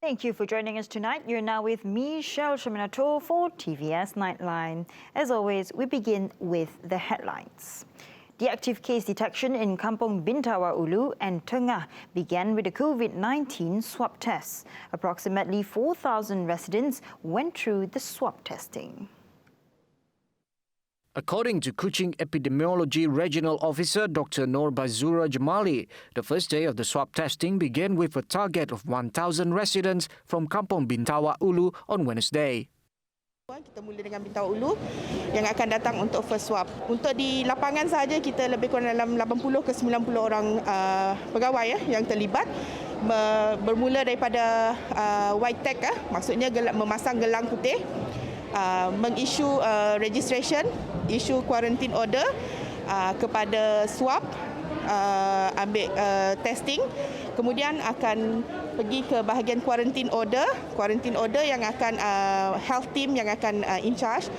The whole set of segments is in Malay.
Thank you for joining us tonight. You're now with me, Shel Shaminato, for TVS Nightline. As always, we begin with the headlines. The active case detection in Kampung Bintawa, Ulu and Tengah began with the COVID-19 swab tests. Approximately 4,000 residents went through the swab testing. According to Kuching Epidemiology Regional Officer Dr. Nur Bazura Jamali, the first day of the swab testing began with a target of 1,000 residents from Kampung Bintawa, Ulu on Wednesday. Kita mula dengan Bintawa Ulu yang akan datang untuk first swab. Untuk di lapangan sahaja kita lebih kurang dalam 80 ke 90 orang pegawai yang terlibat. Bermula daripada white tag, maksudnya memasang gelang putih, mengisu registration, isu quarantine order kepada swab, ambil testing, kemudian akan pergi ke bahagian quarantine order yang akan health team yang akan in charge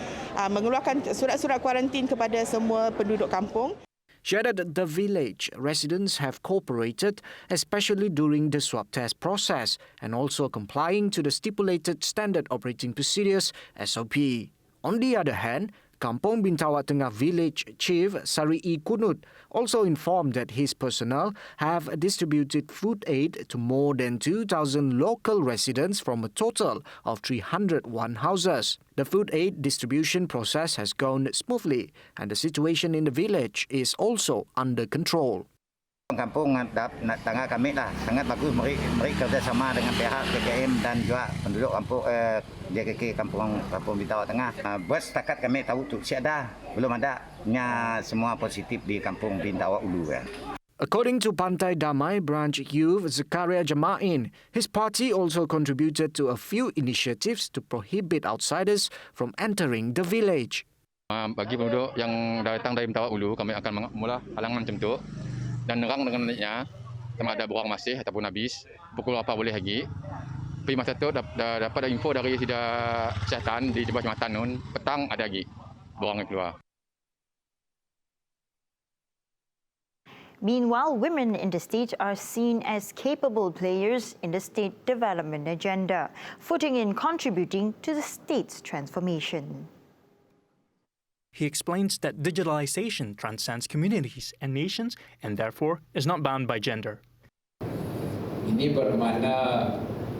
mengeluarkan surat-surat kuarantin kepada semua penduduk kampung. She added that the village residents have cooperated, especially during the swab test process, and also complying to the stipulated standard operating procedures (SOP). On the other hand, Kampung Bintawa Tengah Village Chief Sari'i Kunut also informed that his personnel have distributed food aid to more than 2,000 local residents from a total of 301 houses. The food aid distribution process has gone smoothly and the situation in the village is also under control. Kampung tengah kami sangat bagus, mereka kerjasama dengan pihak KKM dan juga penduduk kampung JKK Kampung Bintawa Tengah. Buat setakat kami tahu tu belum ada semua positif di Kampung Bintawa Ulu. According to Pantai Damai branch youth Zakaria Jamain, his party also contributed to a few initiatives to prohibit outsiders from entering the village. Bagi penduduk yang datang dari Bintawa Ulu, kami akan mula halangan macam tu. Dan nerang dengan naiknya, sama ada borang masih ataupun habis, pukul apa boleh lagi. Tapi masa tu dapat info dari Sida Kesihatan di Jebah Jambatan Nun, petang ada lagi borang yang keluar. Meanwhile, women in the state are seen as capable players in the state development agenda, footing in contributing to the state's transformation. He explains that digitalization transcends communities and nations and therefore is not bound by gender. Ini bermakna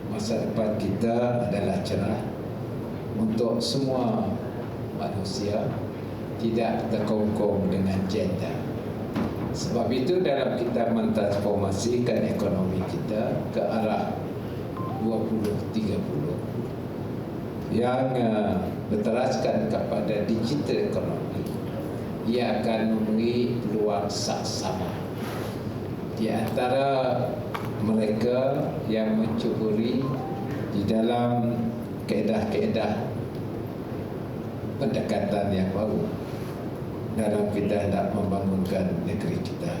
masa depan kita adalah cerah untuk semua manusia, tidak terkongkong dengan gender. Sebab itu dalam kita mentransformasikan ekonomi kita ke arah 2030 yang berteraskan kepada digital ekonomi, ia akan memenuhi peluang sama di antara mereka yang mencuburi di dalam kaedah-kaedah pendekatan yang baru dalam kita hendak membangunkan negeri kita.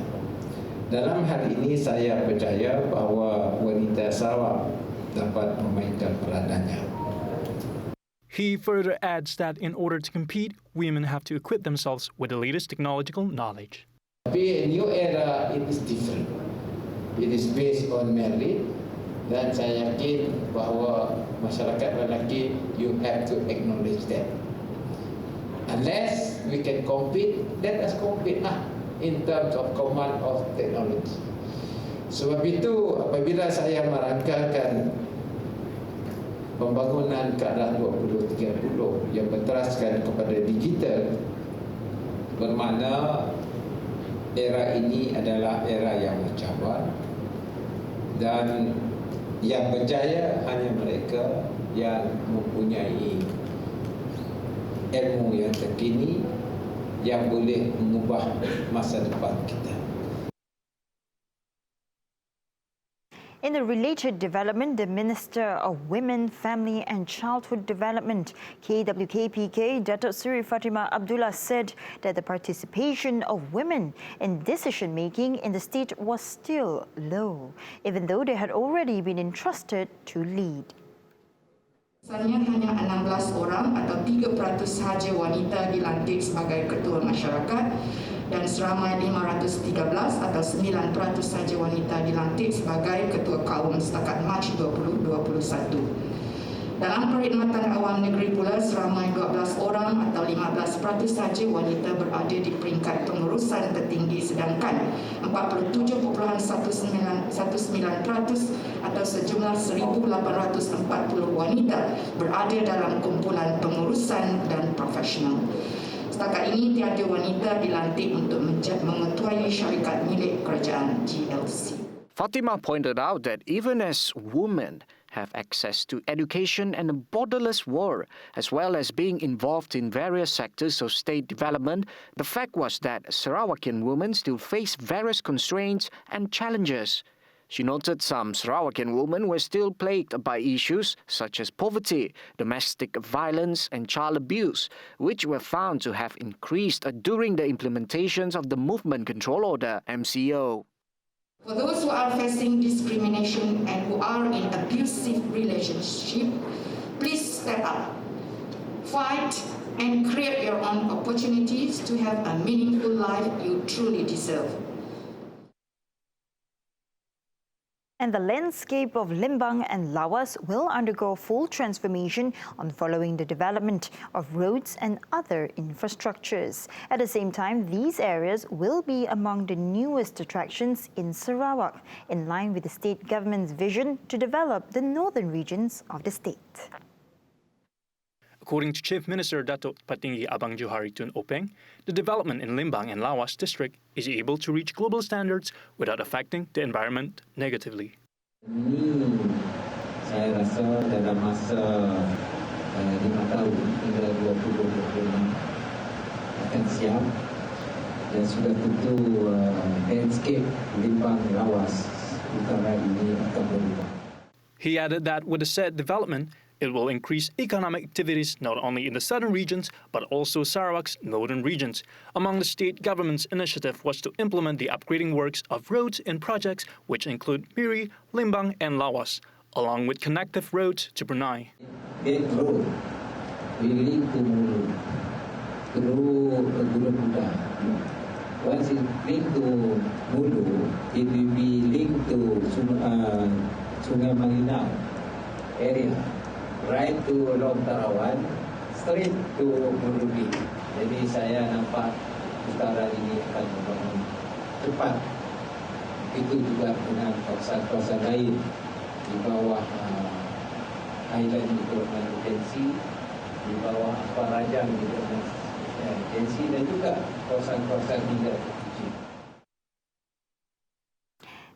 Dalam hal ini saya percaya bahawa wanita Sarawak dapat memainkan peranannya. He further adds that in order to compete, women have to equip themselves with the latest technological knowledge. Tapi new era it is different. It is based on merit dan saya yakin bahawa masyarakat lelaki you have to acknowledge that. Unless we can compete, let us compete in terms of command of technology. Sebab itu apabila saya merangkakan pembangunan ke arah 2030 yang berteraskan kepada digital, bermakna era ini adalah era yang mencabar dan yang berjaya hanya mereka yang mempunyai ilmu yang terkini yang boleh mengubah masa depan kita. In a related development, the Minister of Women, Family and Childhood Development, KWKPK, Datuk Seri Fatimah Abdullah said that the participation of women in decision-making in the state was still low, even though they had already been entrusted to lead. Misalnya hanya 16 orang atau 3% sahaja wanita dilantik sebagai ketua masyarakat dan seramai 513 atau 9% sahaja wanita dilantik sebagai ketua kaum setakat Mac 2021. Dalam perkhidmatan awam negeri pula seramai 12 orang atau 15% sahaja wanita berada di peringkat pengurusan tertinggi sedangkan 47.19% atau sejumlah 1,840 wanita berada dalam kumpulan pengurusan dan profesional. Setakat ini tiada wanita dilantik untuk mengetuai syarikat milik kerajaan GLC. Fatimah pointed out that even as women have access to education and a borderless world, as well as being involved in various sectors of state development, the fact was that Sarawakian women still face various constraints and challenges. She noted some Sarawakian women were still plagued by issues such as poverty, domestic violence and child abuse, which were found to have increased during the implementations of the Movement Control Order, MCO. For those who are facing discrimination and who are in abusive relationship, please step up, fight and create your own opportunities to have a meaningful life you truly deserve. And the landscape of Limbang and Lawas will undergo full transformation on following the development of roads and other infrastructures. At the same time, these areas will be among the newest attractions in Sarawak, in line with the state government's vision to develop the northern regions of the state. According to Chief Minister Datuk Patinggi Abang Johari Tun Openg, the development in Limbang and Lawas district is able to reach global standards without affecting the environment negatively. Ini saya rasa dalam masa 5 tahun hingga 2025 akan siap dan sudah tentu landscape Limbang Lawas utara ini akan berubah. He added that with the said development, it will increase economic activities not only in the southern regions but also Sarawak's northern regions. Among the state government's initiative was to implement the upgrading works of roads in projects which include Miri, Limbang and Lawas, along with connective roads to Brunei. Gate road will link to Mulu through Gula Buddha. Once it linked to Mulu, it will be linked to Sungai Malinau area. Right to Long Tarawan, straight to Murudi. Jadi saya nampak utara ini akan membangun cepat. Itu juga dengan kawasan-kawasan lain di bawah Island Development Agency, di bawah Parajang Development Agency dan juga kawasan-kawasan hilir.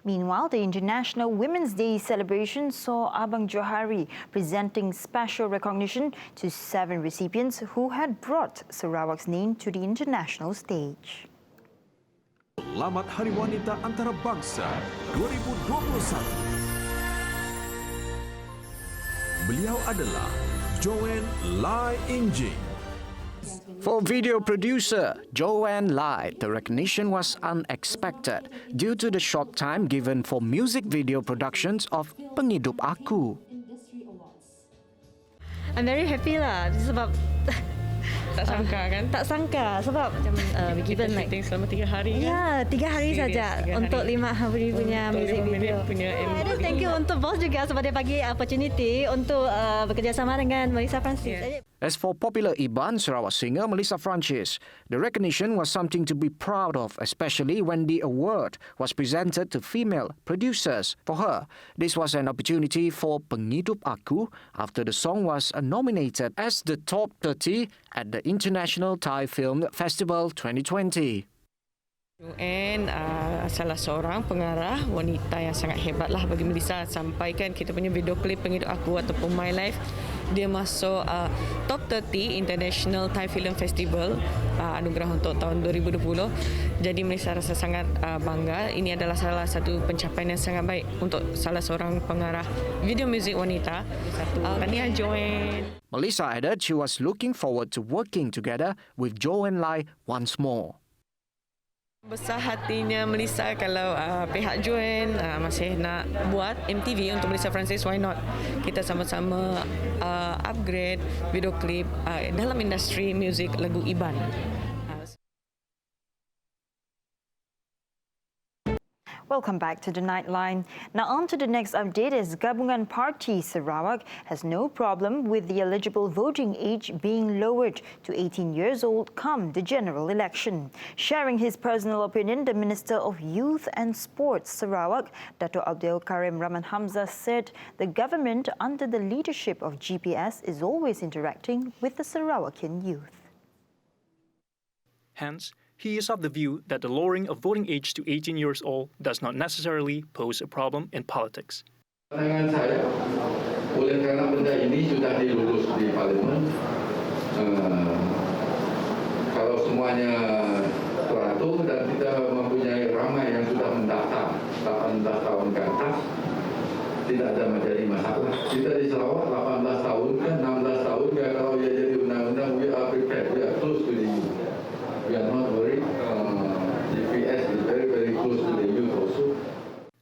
Meanwhile, the International Women's Day celebration saw Abang Johari presenting special recognition to 7 recipients who had brought Sarawak's name to the international stage. Selamat Hari Wanita Antarabangsa 2021. Beliau adalah Joanne Lai Injing. For video producer Joanne Lai, the recognition was unexpected due to the short time given for music video productions of Penghidup Aku. I'm very happy lah sebab tak sangka kan? Tak sangka sebab macam given like selama 3 hari kan? Ya, 3 hari saja untuk 5 hari punya music video. Thank you untuk bos juga sebab dia bagi opportunity untuk bekerjasama dengan Melissa Francis. Yeah. As for popular Iban Sarawak singer Melissa Francis, the recognition was something to be proud of, especially when the award was presented to female producers. For her, this was an opportunity for Penghidup Aku after the song was nominated as the top 30 at the International Thai Film Festival 2020. And salah seorang pengarah wanita yang sangat hebatlah bagi Melissa sampaikan kita punya video klip Penghidup Aku ataupun My Life Dia masuk top 30 International Thai Film Festival anugerah untuk tahun 2020. Jadi Malaysia rasa sangat bangga. Ini adalah salah satu pencapaian yang sangat baik untuk salah seorang pengarah video muzik wanita. Tahniah Joanne. Melissa added she was looking forward to working together with Joanne Lai once more. Besar hatinya Melissa kalau pihak Joanne masih nak buat MTV untuk Malaysia Francis, why not? Kita sama-sama upgrade video klip dalam industri muzik lagu Iban. Welcome back to the Nightline. Now on to the next update as Gabungan Party Sarawak has no problem with the eligible voting age being lowered to 18 years old come the general election. Sharing his personal opinion, the Minister of Youth and Sports Sarawak, Dato' Abdul Karim Rahman Hamzah, said the government under the leadership of GPS is always interacting with the Sarawakian youth. Hence, he is of the view that the lowering of voting age to 18 years old does not necessarily pose a problem in politics. Pandangan saya, oleh kerana benda ini sudah dilurus di Parlimen, kalau semuanya teratur dan kita mempunyai ramai yang sudah mendaftar 18 tahun ke atas, tidak ada menjadi masalah. Kita di Sarawak 18 tahun kan, 16 tahun kan, kalau ia jadi undang-undang, we are prepared, we are close to the youth. We are not worried. TVS is very, very close to the youth also.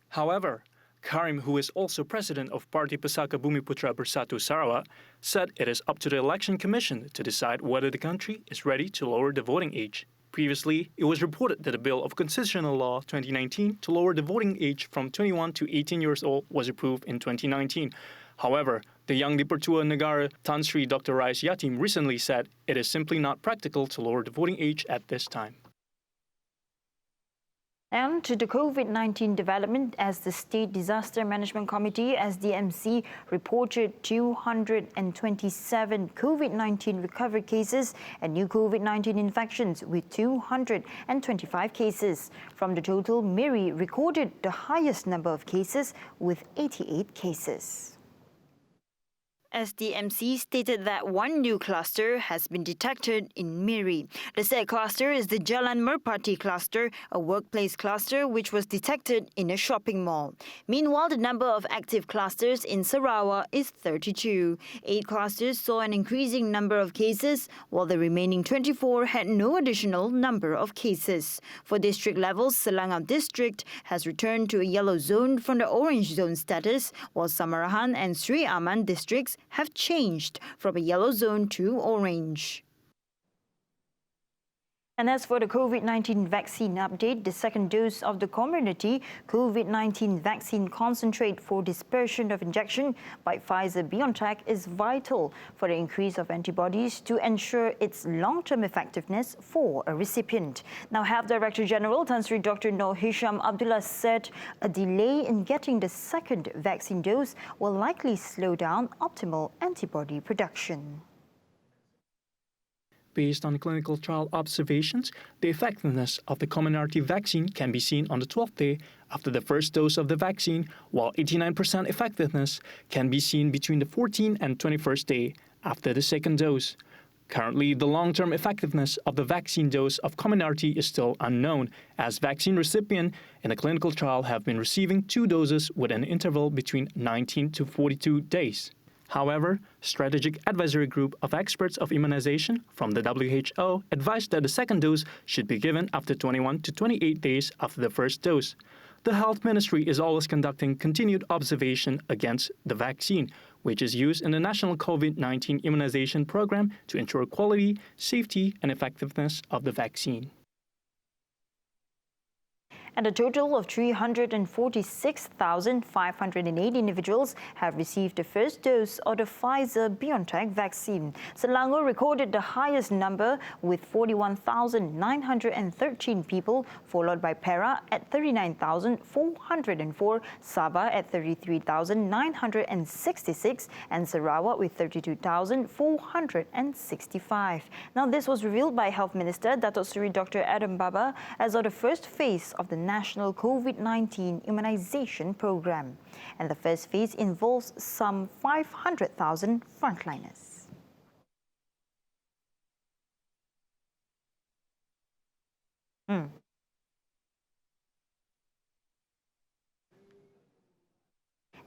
However, Karim, who is also president of Parti Pesaka Bumiputra Bersatu Sarawak, said it is up to the Election Commission to decide whether the country is ready to lower the voting age. Previously, it was reported that a Bill of Constitutional Law 2019 to lower the voting age from 21 to 18 years old was approved in 2019. However, the Yang di-Pertua Negara Tan Sri Dr. Rais Yatim recently said it is simply not practical to lower the voting age at this time. And to the COVID-19 development, as the State Disaster Management Committee, SDMC, reported 227 COVID-19 recovered cases and new COVID-19 infections with 225 cases. From the total, Miri recorded the highest number of cases with 88 cases. SDMC stated that one new cluster has been detected in Miri. The said cluster is the Jalan Merpati cluster, a workplace cluster which was detected in a shopping mall. Meanwhile, the number of active clusters in Sarawak is 32. 8 clusters saw an increasing number of cases, while the remaining 24 had no additional number of cases. For district levels, Selangor District has returned to a yellow zone from the orange zone status, while Samarahan and Sri Aman districts have changed from a yellow zone to orange. And as for the COVID-19 vaccine update, the second dose of the community COVID-19 vaccine concentrate for dispersion of injection by Pfizer-BioNTech is vital for the increase of antibodies to ensure its long-term effectiveness for a recipient. Now, Health Director General Tan Sri Dr. Noor Hisham Abdullah said a delay in getting the second vaccine dose will likely slow down optimal antibody production. Based on clinical trial observations, the effectiveness of the Comirnaty vaccine can be seen on the 12th day after the first dose of the vaccine, while 89% effectiveness can be seen between the 14th and 21st day after the second dose. Currently, the long-term effectiveness of the vaccine dose of Comirnaty is still unknown, as vaccine recipients in the clinical trial have been receiving 2 doses with an interval between 19 to 42 days. However, Strategic Advisory Group of Experts of Immunization from the WHO advised that the second dose should be given after 21 to 28 days after the first dose. The Health Ministry is always conducting continued observation against the vaccine, which is used in the National COVID-19 Immunization Program to ensure quality, safety, and effectiveness of the vaccine. And a total of 346,508 individuals have received the first dose of the Pfizer-BioNTech vaccine. Selangor recorded the highest number with 41,913 people, followed by Perak at 39,404, Sabah at 33,966, and Sarawak with 32,465. Now, this was revealed by Health Minister Datuk Seri Dr. Adam Baba as of the first phase of the national COVID-19 immunization program. And the first phase involves some 500,000 frontliners.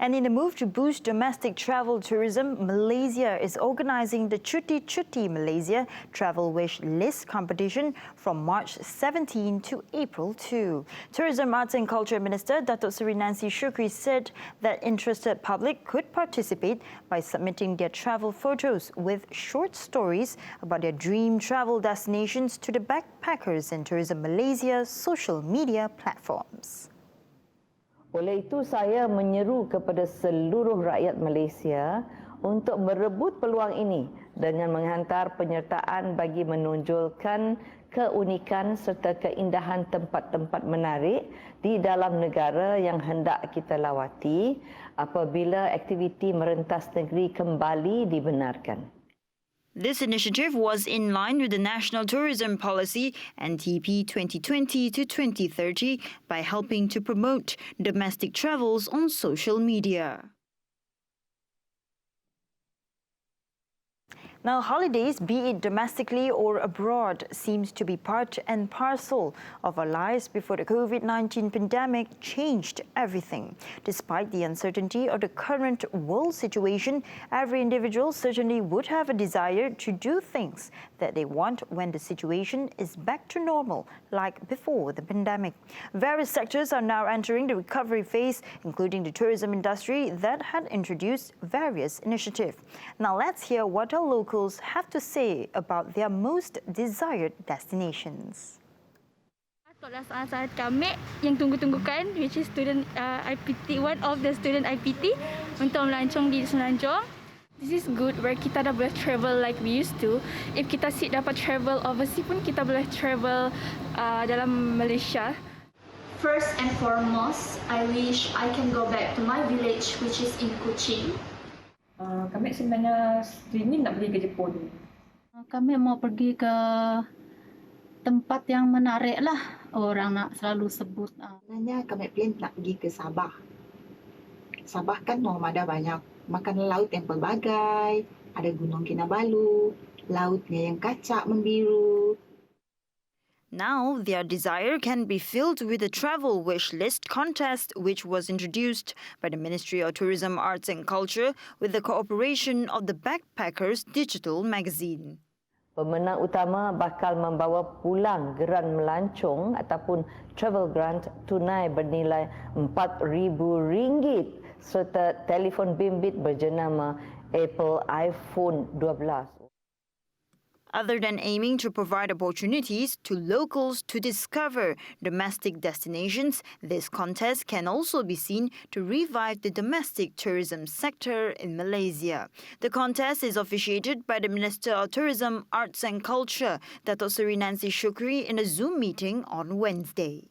And in a move to boost domestic travel tourism, Malaysia is organizing the Cuti Cuti Malaysia Travel Wish List competition from March 17 to April 2. Tourism, Arts and Culture Minister Datuk Seri Nancy Shukri said that interested public could participate by submitting their travel photos with short stories about their dream travel destinations to the Backpackers and Tourism Malaysia social media platforms. Oleh itu saya menyeru kepada seluruh rakyat Malaysia untuk merebut peluang ini dengan menghantar penyertaan bagi menonjolkan keunikan serta keindahan tempat-tempat menarik di dalam negara yang hendak kita lawati apabila aktiviti merentas negeri kembali dibenarkan. This initiative was in line with the National Tourism Policy NTP 2020 to 2030 by helping to promote domestic travels on social media. Now, holidays, be it domestically or abroad, seems to be part and parcel of our lives before the COVID-19 pandemic changed everything. Despite the uncertainty of the current world situation, every individual certainly would have a desire to do things that they want when the situation is back to normal, like before the pandemic. Various sectors are now entering the recovery phase, including the tourism industry that had introduced various initiatives. Now, let's hear what our locals have to say about their most desired destinations. Itulah saat kami yang tunggu-tunggukan, which is student IPT, one of the student IPT untuk melancong di Semenanjung. This is good where kita dah boleh travel like we used to. If kita dapat travel overseas pun kita boleh travel dalam Malaysia. First and foremost, I wish I can go back to my village, which is in Kuching. Kami sebenarnya ini nak pergi ke Jepun. Kami mau pergi ke tempat yang menarik lah, orang nak selalu sebut. Sebenarnya kami plan nak pergi ke Sabah. Sabah kan nomada banyak, makanan laut yang pelbagai, ada Gunung Kinabalu, lautnya yang kacak membiru. Now, their desire can be filled with a travel wish list contest which was introduced by the Ministry of Tourism, Arts and Culture with the cooperation of the Backpackers digital magazine. Pemenang utama bakal membawa pulang geran melancong ataupun travel grant tunai bernilai RM4,000 serta telefon bimbit berjenama Apple iPhone 12. Other than aiming to provide opportunities to locals to discover domestic destinations, this contest can also be seen to revive the domestic tourism sector in Malaysia. The contest is officiated by the Minister of Tourism, Arts and Culture, Datuk Seri Nancy Shukri, in a Zoom meeting on Wednesday.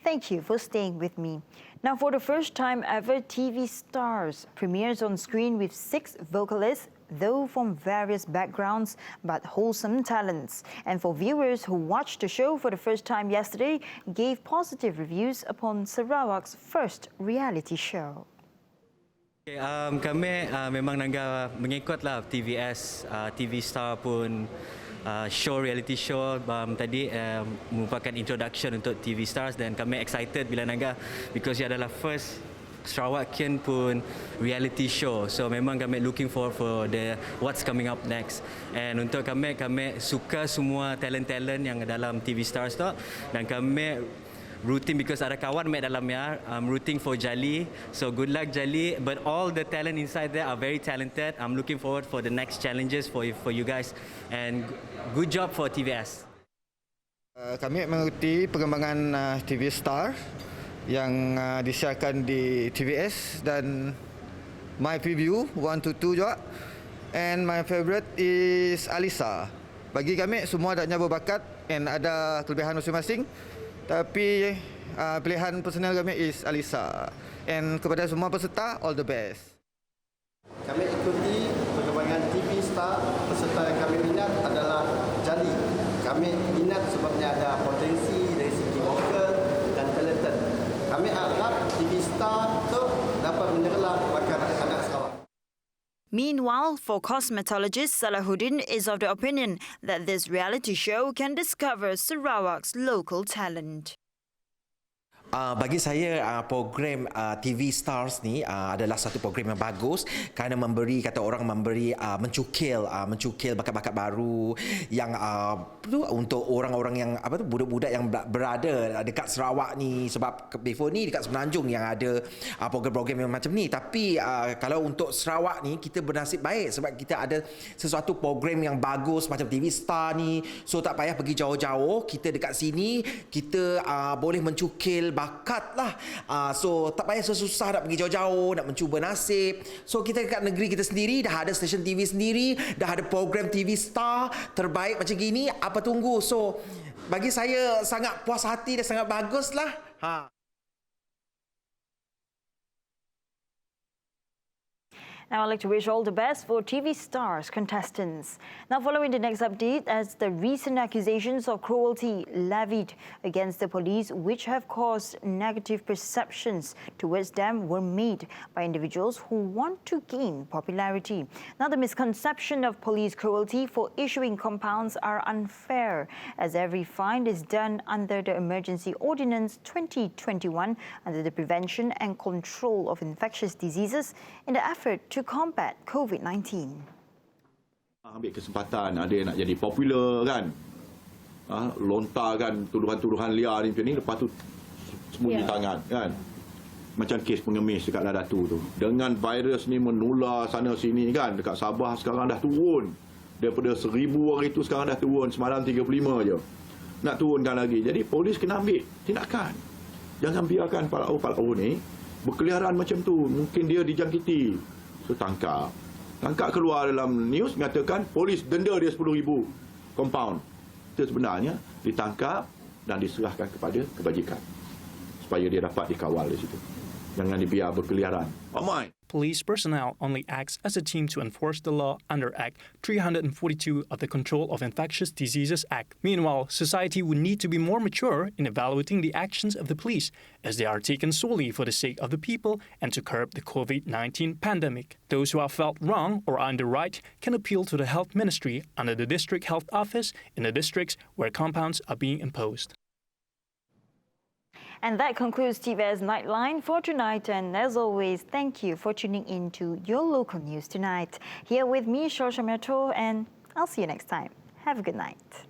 Thank you for staying with me. Now, for the first time ever, TV Stars premieres on screen with 6 vocalists, though from various backgrounds, but wholesome talents. And for viewers who watched the show for the first time yesterday, gave positive reviews upon Sarawak's first reality show. Kami memang nangga mengikutlah TVS, TV Star pun show reality show tadi merupakan introduction untuk TV Stars dan kami excited bila nangga because ia adalah first Sarawakian pun reality show. So memang kami looking forward for the what's coming up next. And untuk kami suka semua talent-talent yang dalam TV Stars tu dan kami rooting because ada kawan mek dalamnya. I'm rooting for Jali. So good luck Jali. But all the talent inside there are very talented. I'm looking forward for the next challenges for you guys. And good job for TVS. Kami mengikuti perkembangan TV Star yang disiarkan di TVS dan my preview 1 to 2 juga. And my favorite is Alisa. Bagi kami semua adanya berbakat and ada kelebihan masing-masing. Tapi pilihan personal kami is Alisa. And kepada semua peserta, all the best. Kami ikuti perkembangan TV Star. Peserta yang kami minat adalah Jali. Kami minat sebabnya sebenarnya ada potensi dari segi vokal dan talented. Kami harap TV Star tu dapat menyerlah bakal anak-anak Sarawak. Meanwhile, for cosmetologist Salahuddin is of the opinion that this reality show can discover Sarawak's local talent. Bagi saya program TV Stars ni adalah satu program yang bagus kerana memberi mencukil bakat-bakat baru yang untuk orang-orang yang budak-budak yang berada dekat Sarawak ni, sebab before ni dekat Semenanjung yang ada program-program yang macam ni, tapi kalau untuk Sarawak ni kita bernasib baik sebab kita ada sesuatu program yang bagus macam TV Star ni, so tak payah pergi jauh-jauh, kita dekat sini kita boleh mencukil bakat lah. So tak payah susah nak pergi jauh-jauh, nak mencuba nasib. So kita dekat negeri kita sendiri dah ada stesen TV sendiri, dah ada program TV Star terbaik macam gini, apa tunggu? So bagi saya sangat puas hati dan sangat bagus lah. Now, I'd like to wish all the best for TV Stars contestants. Now, following the next update, as the recent accusations of cruelty levied against the police, which have caused negative perceptions towards them, were made by individuals who want to gain popularity. Now, the misconception of police cruelty for issuing compounds are unfair, as every fine is done under the Emergency Ordinance 2021 under the Prevention and Control of Infectious Diseases in the effort to combat COVID-19. Ambil kesempatan ada yang nak jadi popular kan, lontarkan tuduhan-tuduhan liar ni macam ni, lepas tu sembunyi tangan kan, macam kes pengemis dekat Ladatu tu. Dengan virus ni menular sana sini kan, dekat Sabah sekarang dah turun daripada 1,000 hari tu, sekarang dah turun, semalam 35 je, nak turunkan lagi. Jadi polis kena ambil tindakan, jangan biarkan palau ni berkeliaran macam tu. Mungkin dia dijangkiti, so tangkap keluar dalam news mengatakan polis denda dia 10,000 compound. Itu sebenarnya ditangkap dan diserahkan kepada kebajikan supaya dia dapat dikawal di situ. Jangan dibiar berkeliaran. Ramai. Police personnel only acts as a team to enforce the law under Act 342 of the Control of Infectious Diseases Act. Meanwhile, society would need to be more mature in evaluating the actions of the police, as they are taken solely for the sake of the people and to curb the COVID-19 pandemic. Those who have felt wrong or are in the right can appeal to the Health Ministry under the District Health Office in the districts where compounds are being imposed. And that concludes TVS Nightline for tonight. And as always, thank you for tuning in to your local news tonight. Here with me, Shosha Meto, and I'll see you next time. Have a good night.